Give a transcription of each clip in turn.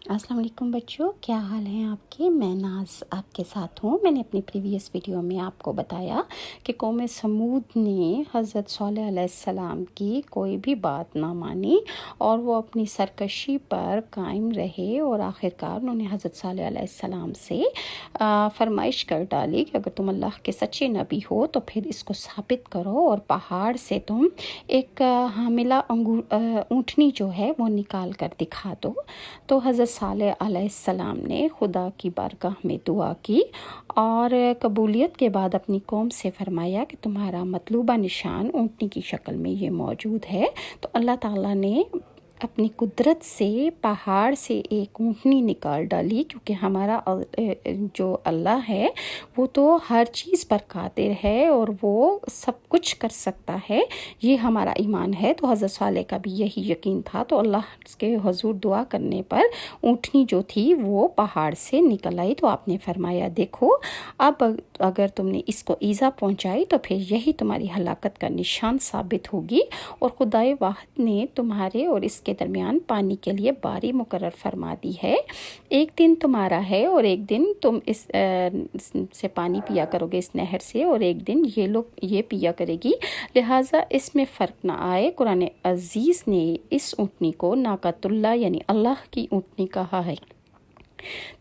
السلام علیکم بچوں، کیا حال ہیں آپ کے؟ میں ناز آپ کے ساتھ ہوں۔ میں نے اپنی پریویس ویڈیو میں آپ کو بتایا کہ قوم سمود نے حضرت صالح علیہ السلام کی کوئی بھی بات نہ مانی اور وہ اپنی سرکشی پر قائم رہے، اور آخرکار انہوں نے حضرت صالح علیہ السلام سے فرمائش کر ڈالی کہ اگر تم اللہ کے سچے نبی ہو تو پھر اس کو ثابت کرو اور پہاڑ سے تم ایک حاملہ اونٹنی جو ہے وہ نکال کر دکھا دو۔ تو حضرت صالح علیہ السلام نے خدا کی بارگاہ میں دعا کی اور قبولیت کے بعد اپنی قوم سے فرمایا کہ تمہارا مطلوبہ نشان اونٹنی کی شکل میں یہ موجود ہے۔ تو اللہ تعالیٰ نے اپنی قدرت سے پہاڑ سے ایک اونٹنی نکال ڈالی، کیونکہ ہمارا جو اللہ ہے وہ تو ہر چیز پر قادر ہے اور وہ سب کچھ کر سکتا ہے، یہ ہمارا ایمان ہے۔ تو حضرت صالح کا بھی یہی یقین تھا، تو اللہ کے حضور دعا کرنے پر اونٹنی جو تھی وہ پہاڑ سے نکل آئی۔ تو آپ نے فرمایا دیکھو اب اگر تم نے اس کو ایذا پہنچائی تو پھر یہی تمہاری ہلاکت کا نشان ثابت ہوگی، اور خدائے واحد نے تمہارے اور اس کے درمیان پانی کے لیے باری مقرر فرما دی ہے۔ ایک دن تمہارا ہے اور ایک دن تم اس سے پانی پیا کرو گے اس نہر سے، اور ایک دن یہ لوگ یہ پیا کرے گی، لہٰذا اس میں فرق نہ آئے۔ قرآن عزیز نے اس اونٹنی کو ناقۃ اللہ یعنی اللہ کی اونٹنی کہا ہے،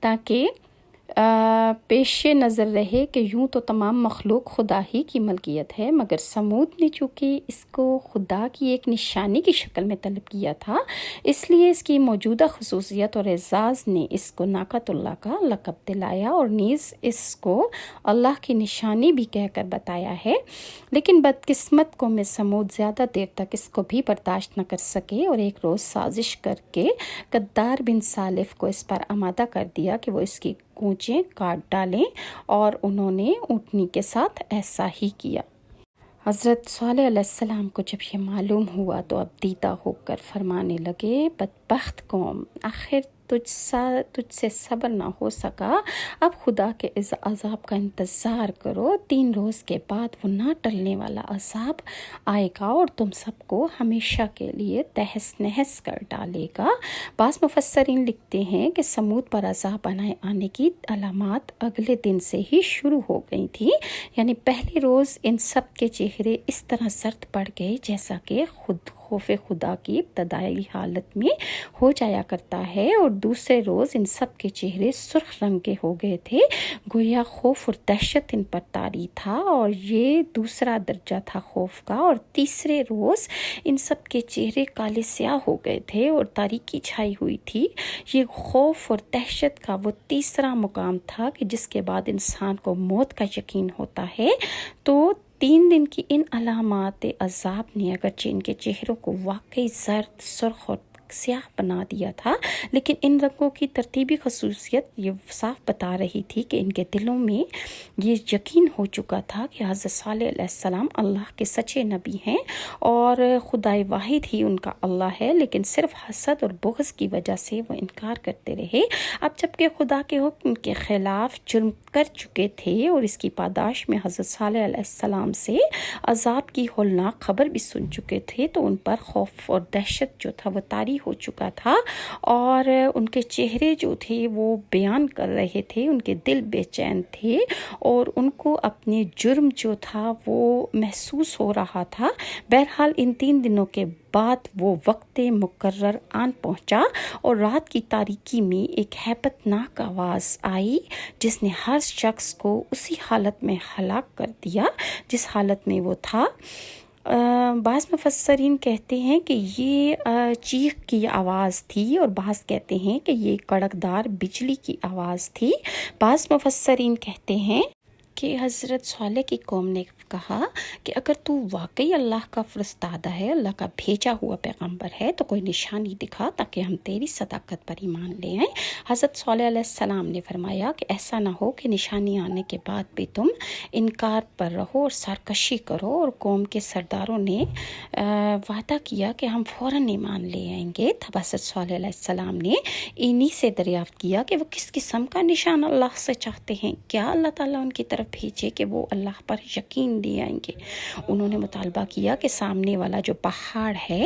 تاکہ پیش نظر رہے کہ یوں تو تمام مخلوق خدا ہی کی ملکیت ہے، مگر سمود نے چونکہ اس کو خدا کی ایک نشانی کی شکل میں طلب کیا تھا، اس لیے اس کی موجودہ خصوصیت اور اعزاز نے اس کو ناقۃ اللہ کا لقب دلایا، اور نیز اس کو اللہ کی نشانی بھی کہہ کر بتایا ہے۔ لیکن بدقسمت قوم سمود زیادہ دیر تک اس کو بھی برداشت نہ کر سکے، اور ایک روز سازش کر کے قدار بن سالف کو اس پر آمادہ کر دیا کہ وہ اس کی کونچیں کاٹ ڈالیں، اور انہوں نے اونٹنی کے ساتھ ایسا ہی کیا۔ حضرت صالح علیہ السلام کو جب یہ معلوم ہوا تو اب دیدہ ہو کر فرمانے لگے، بدبخت قوم، آخر تجھ سے صبر نہ ہو سکا، اب خدا کے اس عذاب کا انتظار کرو۔ 3 روز کے بعد وہ نہ ٹلنے والا عذاب آئے گا اور تم سب کو ہمیشہ کے لیے تہس نہس کر ڈالے گا۔ بعض مفسرین لکھتے ہیں کہ سمود پر عذاب آنے کی علامات اگلے دن سے ہی شروع ہو گئی تھی، یعنی پہلے روز ان سب کے چہرے اس طرح زرد پڑ گئے جیسا کہ خوف خدا کی ابتدائی حالت میں ہو جایا کرتا ہے، اور دوسرے روز ان سب کے چہرے سرخ رنگ کے ہو گئے تھے، گویا خوف اور دہشت ان پر طاری تھا، اور یہ دوسرا درجہ تھا خوف کا۔ اور تیسرے روز ان سب کے چہرے کالے سیاہ ہو گئے تھے اور تاریکی چھائی ہوئی تھی۔ یہ خوف اور دہشت کا وہ تیسرا مقام تھا کہ جس کے بعد انسان کو موت کا یقین ہوتا ہے۔ تو 3 دن کی ان علامات عذاب نے اگرچہ ان کے چہروں کو واقعی زرد، سرخ اور سیاہ بنا دیا تھا، لیکن ان رنگوں کی ترتیبی خصوصیت یہ صاف بتا رہی تھی کہ ان کے دلوں میں یہ یقین ہو چکا تھا کہ حضرت صالح علیہ السلام اللہ کے سچے نبی ہیں اور خدائے واحد ہی ان کا اللہ ہے، لیکن صرف حسد اور بغض کی وجہ سے وہ انکار کرتے رہے۔ اب جب کہ خدا کے حکم کے خلاف جرم کر چکے تھے اور اس کی پاداش میں حضرت صالح علیہ السلام سے عذاب کی ہولناک خبر بھی سن چکے تھے، تو ان پر خوف اور دہشت جو تھا وہ طاری ہو چکا تھا، اور ان کے چہرے جو تھے وہ بیان کر رہے تھے، ان کے دل بے چین تھے، اور ان کو اپنے جرم جو تھا وہ محسوس ہو رہا تھا۔ بہرحال ان 3 دنوں کے بعد وہ وقت مقرر آن پہنچا، اور رات کی تاریکی میں ایک ہیبت ناک آواز آئی جس نے ہر شخص کو اسی حالت میں ہلاک کر دیا جس حالت میں وہ تھا۔ بعض مفسرین کہتے ہیں کہ یہ چیخ کی آواز تھی، اور بعض کہتے ہیں کہ یہ کڑکدار بجلی کی آواز تھی۔ بعض مفسرین کہتے ہیں کہ حضرت صالح کی قوم نے کہا کہ اگر تو واقعی اللہ کا فرستادہ ہے، اللہ کا بھیجا ہوا پیغمبر ہے، تو کوئی نشانی دکھا تاکہ ہم تیری صداقت پر ایمان لے آئیں۔ حضرت صالح علیہ السلام نے فرمایا کہ ایسا نہ ہو کہ نشانی آنے کے بعد بھی تم انکار پر رہو اور سرکشی کرو۔ اور قوم کے سرداروں نے وعدہ کیا کہ ہم فوراً ایمان لے آئیں گے۔ تب حضرت صالح علیہ السلام نے انہی سے دریافت کیا کہ وہ کس قسم کا نشان اللہ سے چاہتے ہیں، کیا اللہ تعالیٰ ان کی طرف بھیجے کہ وہ اللہ پر یقین لے آئیں گے۔ انہوں نے مطالبہ کیا کہ سامنے والا جو پہاڑ ہے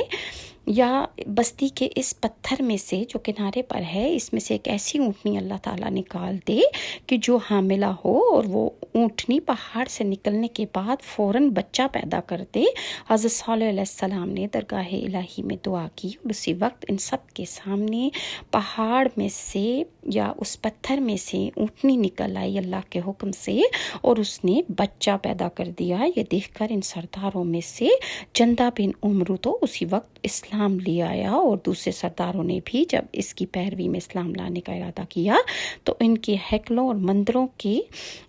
یا بستی کے اس پتھر میں سے جو کنارے پر ہے، اس میں سے ایک ایسی اونٹنی اللہ تعالیٰ نکال دے کہ جو حاملہ ہو، اور وہ اونٹنی پہاڑ سے نکلنے کے بعد فوراً بچہ پیدا کر دے۔ حضرت صالح علیہ السلام نے درگاہ الہی میں دعا کی، اور اسی وقت ان سب کے سامنے پہاڑ میں سے یا اس پتھر میں سے اونٹنی نکل آئی اللہ کے حکم سے، اور اس نے بچہ پیدا کر دیا۔ یہ دیکھ کر ان سرداروں میں سے جندہ بن عمرو تو اسی وقت اسلام لے آیا، اور دوسرے سرداروں نے بھی جب اس کی پیروی میں اسلام لانے کا ارادہ کیا تو ان کے ہیکلوں اور مندروں کے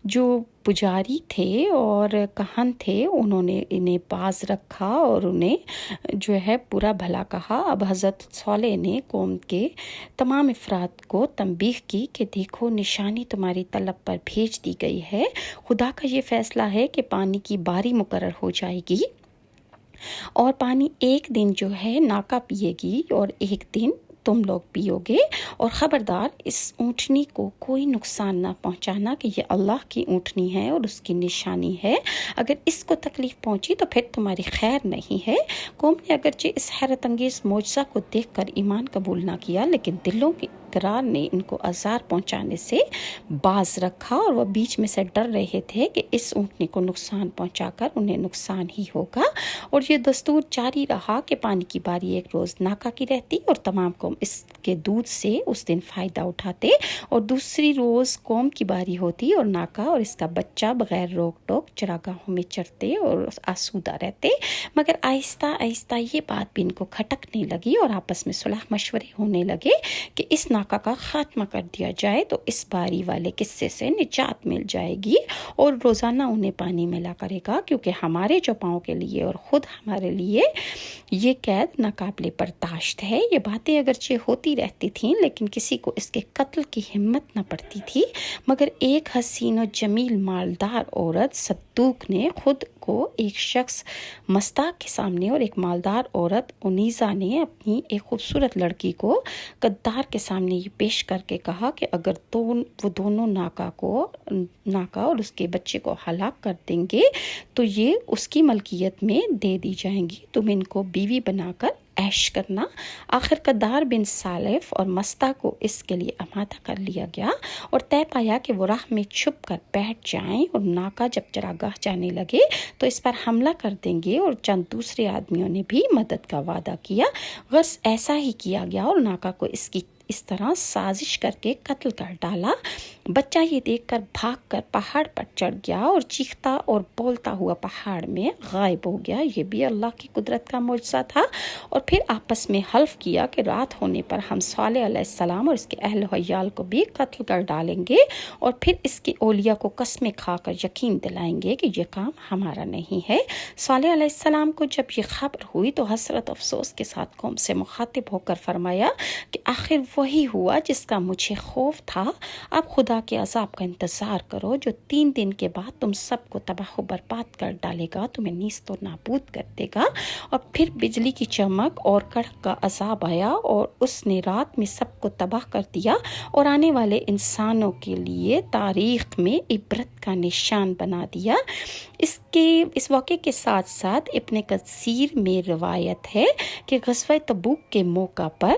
جو پجاری تھے اور کہن تھے، انہوں نے انہیں باز رکھا اور انہیں جو ہے برا بھلا کہا۔ اب حضرت صالح نے قوم کے تمام افراد کو تنبیہ کی کہ دیکھو، نشانی تمہاری طلب پر بھیج دی گئی ہے، خدا کا یہ فیصلہ ہے کہ پانی کی باری مقرر ہو جائے گی، اور پانی ایک دن جو ہے ناکا پیے گی اور ایک دن تم لوگ پیو گے، اور خبردار اس اونٹنی کو کوئی نقصان نہ پہنچانا کہ یہ اللہ کی اونٹنی ہے اور اس کی نشانی ہے، اگر اس کو تکلیف پہنچی تو پھر تمہاری خیر نہیں ہے۔ قوم نے اگرچہ اس حیرت انگیز معجزہ کو دیکھ کر ایمان قبول نہ کیا، لیکن دلوں کے اقرار نے ان کو آزار پہنچانے سے باز رکھا، اور وہ بیچ میں سے ڈر رہے تھے کہ اس اونٹنی کو نقصان پہنچا کر انہیں نقصان ہی ہوگا، اور یہ دستور جاری رہا کہ پانی کی باری ایک روز ناکا کی رہتی اور تمام قوم اس کے دودھ سے اس دن فائدہ اٹھاتے، اور دوسری روز قوم کی باری ہوتی اور ناکا اور اس کا بچہ بغیر روک ٹوک چراگاہوں میں چرتے اور آسودہ رہتے۔ مگر آہستہ آہستہ یہ بات بھی ان کو کھٹکنے لگی، اور آپس میں صلح مشورے ہونے لگے کہ اس ناکا کا خاتمہ کر دیا جائے تو اس باری والے قصے سے نجات مل جائے گی، اور روزانہ انہیں پانی ملا کرے گا، کیونکہ ہمارے جو پاؤں کے لیے اور خود ہمارے لیے یہ قید ناقابل برداشت ہے۔ یہ باتیں اگرچہ ہوتی رہتی تھیں، لیکن کسی کو اس کے قتل کی ہمت نہ پڑتی تھی، مگر ایک حسین و جمیل مالدار عورت صدوق نے خود کو ایک شخص مستاق کے سامنے اور ایک مالدار عورت انیزا نے اپنی ایک خوبصورت لڑکی کو غدار کے سامنے یہ پیش کر کے کہا کہ اگر وہ دونوں ناکا اور اس کے بچے کو ہلاک کر دیں گے تو یہ اس کی ملکیت میں دے دی جائیں گی، تم ان کو بیوی بنا کر عیش کرنا۔ آخر قدار بن سالف اور مستا کو اس کے لیے آمادہ کر لیا گیا، اور طے پایا کہ وہ راہ میں چھپ کر بیٹھ جائیں، اور ناکا جب چراگاہ جانے لگے تو اس پر حملہ کر دیں گے، اور چند دوسرے آدمیوں نے بھی مدد کا وعدہ کیا۔ غرض ایسا ہی کیا گیا، اور ناکا کو اس طرح سازش کر کے قتل کر ڈالا۔ بچہ یہ دیکھ کر بھاگ کر پہاڑ پر چڑھ گیا اور چیختا اور بولتا ہوا پہاڑ میں غائب ہو گیا۔ یہ بھی اللہ کی قدرت کا معجزہ تھا۔ اور پھر آپس میں حلف کیا کہ رات ہونے پر ہم صالح علیہ السلام اور اس کے اہل و عیال کو بھی قتل کر ڈالیں گے، اور پھر اس کی اولیاء کو قسمیں کھا کر یقین دلائیں گے کہ یہ کام ہمارا نہیں ہے۔ صالح علیہ السلام کو جب یہ خبر ہوئی تو حسرت افسوس کے ساتھ قوم سے مخاطب ہو کر فرمایا کہ آخر وہی ہوا جس کا مجھے خوف تھا، اب خدا کے عذاب کا انتظار کرو جو 3 دن کے بعد تم سب کو تباہ و برباد کر ڈالے گا، تمہیں نیست و نابود کر دے گا۔ اور پھر بجلی کی چمک اور کڑک کا عذاب آیا، اور اس نے رات میں سب کو تباہ کر دیا، اور آنے والے انسانوں کے لیے تاریخ میں عبرت کا نشان بنا دیا۔ اس واقعے کے ساتھ ساتھ ابن کثیر میں روایت ہے کہ غزوہ تبوک کے موقع پر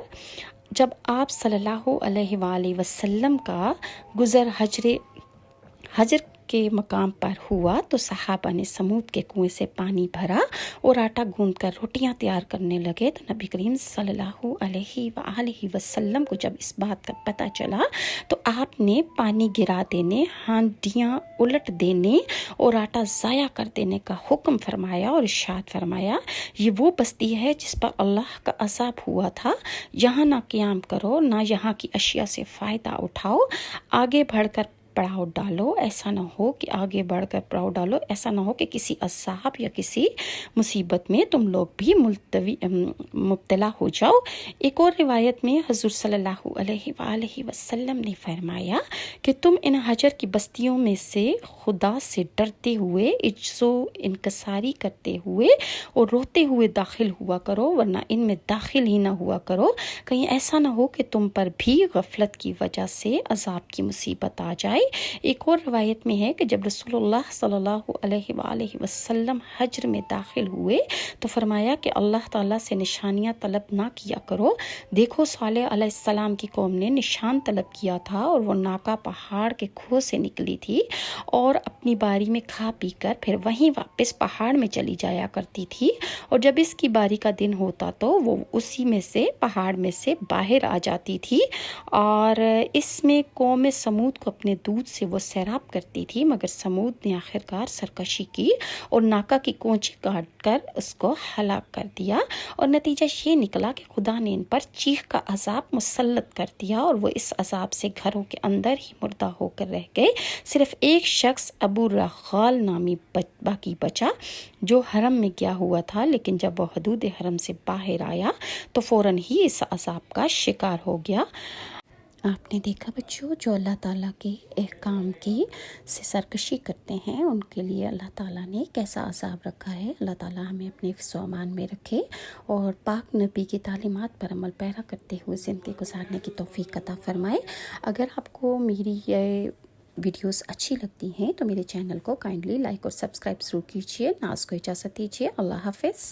جب آپ صلی اللہ علیہ وآلہ وسلم کا گزر حجر کے مقام پر ہوا تو صحابہ نے سمود کے کنویں سے پانی بھرا اور آٹا گوندھ کر روٹیاں تیار کرنے لگے، تو نبی کریم صلی اللہ علیہ وآلہ وسلم کو جب اس بات کا پتہ چلا تو آپ نے پانی گرا دینے، ہانڈیاں الٹ دینے اور آٹا ضائع کر دینے کا حکم فرمایا، اور ارشاد فرمایا یہ وہ بستی ہے جس پر اللہ کا عذاب ہوا تھا، یہاں نہ قیام کرو نہ یہاں کی اشیاء سے فائدہ اٹھاؤ، آگے بڑھ کر پڑاؤ ڈالو، ایسا نہ ہو کہ کسی عذاب یا کسی مصیبت میں تم لوگ بھی مبتلا ہو جاؤ۔ ایک اور روایت میں حضور صلی اللہ علیہ وآلہ وسلم نے فرمایا کہ تم ان حجر کی بستیوں میں سے خدا سے ڈرتے ہوئے، عجز و انکساری کرتے ہوئے اور روتے ہوئے داخل ہوا کرو، ورنہ ان میں داخل ہی نہ ہوا کرو، کہیں ایسا نہ ہو کہ تم پر بھی غفلت کی وجہ سے عذاب کی مصیبت آ جائے۔ ایک اور روایت میں ہے کہ جب رسول اللہ صلی اللہ علیہ وآلہ وسلم حجر میں داخل ہوئے تو فرمایا کہ اللہ تعالیٰ سے نشانیاں طلب نہ کیا کرو، دیکھو صالح علیہ السلام کی قوم نے نشان طلب کیا تھا اور وہ ناکا پہاڑ کے کھو سے نکلی تھی اور اپنی باری میں کھا پی کر پھر وہیں واپس پہاڑ میں چلی جایا کرتی تھی، اور جب اس کی باری کا دن ہوتا تو وہ اسی میں سے پہاڑ میں سے باہر آ جاتی تھی، اور اس میں قوم سمود کو اپنے دودھ سے وہ سیراب کرتی تھی، مگر سمود نے آخرکار سرکشی کی اور ناکا کی کونچی کاٹ کر اس کو ہلاک کر دیا، اور نتیجہ یہ نکلا کہ خدا نے ان پر چیخ کا عذاب مسلط کر دیا اور وہ اس عذاب سے گھروں کے اندر ہی مردہ ہو کر رہ گئے۔ صرف ایک شخص ابو رغال نامی باقی بچا جو حرم میں گیا ہوا تھا، لیکن جب وہ حدود حرم سے باہر آیا تو فوراً ہی اس عذاب کا شکار ہو گیا۔ آپ نے دیکھا بچوں، جو اللہ تعالیٰ کے احکام کی سے سرکشی کرتے ہیں ان کے لیے اللہ تعالیٰ نے کیسا عذاب رکھا ہے۔ اللہ تعالیٰ ہمیں اپنے حفظ و امان میں رکھے اور پاک نبی کی تعلیمات پر عمل پیرا کرتے ہوئے زندگی گزارنے کی توفیق عطا فرمائے۔ اگر آپ کو میری یہ ویڈیوز اچھی لگتی ہیں تو میرے چینل کو کائنڈلی لائک اور سبسکرائب ضرور کیجیے۔ ناز کو اجازت دیجیے۔ اللہ حافظ۔